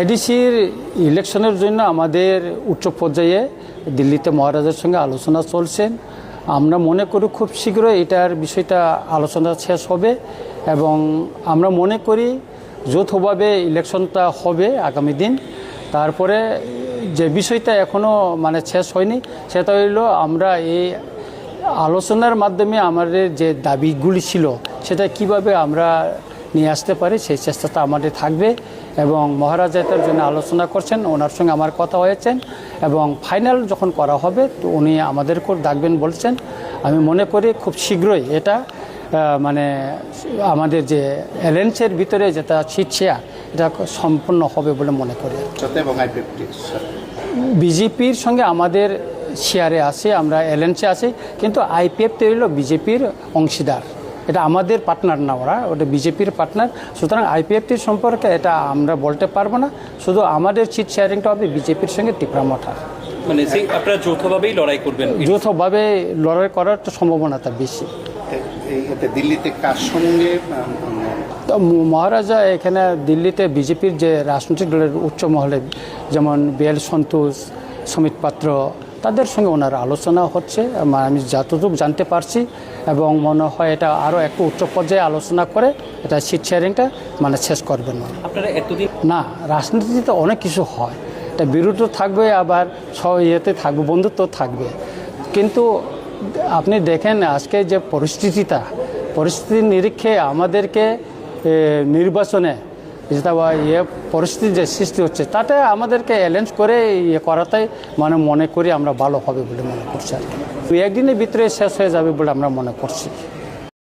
এডিসির ইলেকশনের জন্য আমাদের উচ্চ পর্যায়ে দিল্লিতে মহারাজার সঙ্গে আলোচনা চলছেন। আমরা মনে করি খুব শীঘ্রই এটার বিষয়টা আলোচনা শেষ হবে এবং আমরা মনে করি যৌথভাবে ইলেকশনটা হবে আগামী দিন। তারপরে যে বিষয়টা এখনও শেষ হয়নি সেটা হইল আমরা এই আলোচনার মাধ্যমে আমাদের যে দাবিগুলি ছিল সেটা কিভাবে আমরা নিয়ে আসতে পারি সেই চেষ্টাটা আমাদের থাকবে এবং মহারাজা এটার জন্য আলোচনা করছেন, ওনার সঙ্গে আমার কথা হয়েছেন এবং ফাইনাল যখন করা হবে তো উনি আমাদেরকেও ডাকবেন বলছেন। আমি মনে করি খুব শীঘ্রই এটা আমাদের যে অ্যালায়েন্সের ভিতরে যেটা সিট শেয়ার এটা সম্পূর্ণ হবে বলে মনে করি। বিজেপির সঙ্গে আমাদের শেয়ারে আছে, আমরা অ্যালায়েন্সে আছি, কিন্তু আইপিএফ হইল বিজেপির অংশীদার, এটা আমাদের পার্টনার না, ওটা বিজেপির পার্টনার। সুতরাং আইপিএফটির সম্পর্কে এটা আমরা বলতে পারবো না, শুধু আমাদের সিট শেয়ারিংটা হবে বিজেপির সঙ্গে টিপরামঠা। আপনারা যৌথভাবেই লড়াই করবেন? যৌথভাবে লড়াই করার তো সম্ভাবনাটা বেশি। দিল্লিতে কার সঙ্গে মহারাজা এখানে দিল্লিতে বিজেপির যে রাজনৈতিক দলের উচ্চ মহলে যেমন বিএল সন্তোষ, সমিত পাত্র, তাদের সঙ্গে ওনার আলোচনা হচ্ছে আমি যতটুকু জানতে পারছি এবং মনে হয় এটা আরও একটু উচ্চ পর্যায়ে আলোচনা করে এটা সিট শেয়ারিংটা শেষ করবেন না। আপনারা এতদিন না, রাজনীতিতে অনেক কিছু হয়, এটা বিরোধ থাকবে, আবার ইয়েতে থাকবে, বন্ধুত্ব থাকবে, কিন্তু আপনি দেখেন আজকে যে পরিস্থিতির নিরীক্ষে আমাদেরকে নির্বাচনে যেটা পরিস্থিতি যে সৃষ্টি হচ্ছে তাতে আমাদেরকে অ্যালায়েন্স করে করাটাই মনে করি আমরা ভালো হবে বলে মনে করছি। আর কি 2-1 দিনের ভিতরে শেষ হয়ে যাবে বলে আমরা মনে করছি।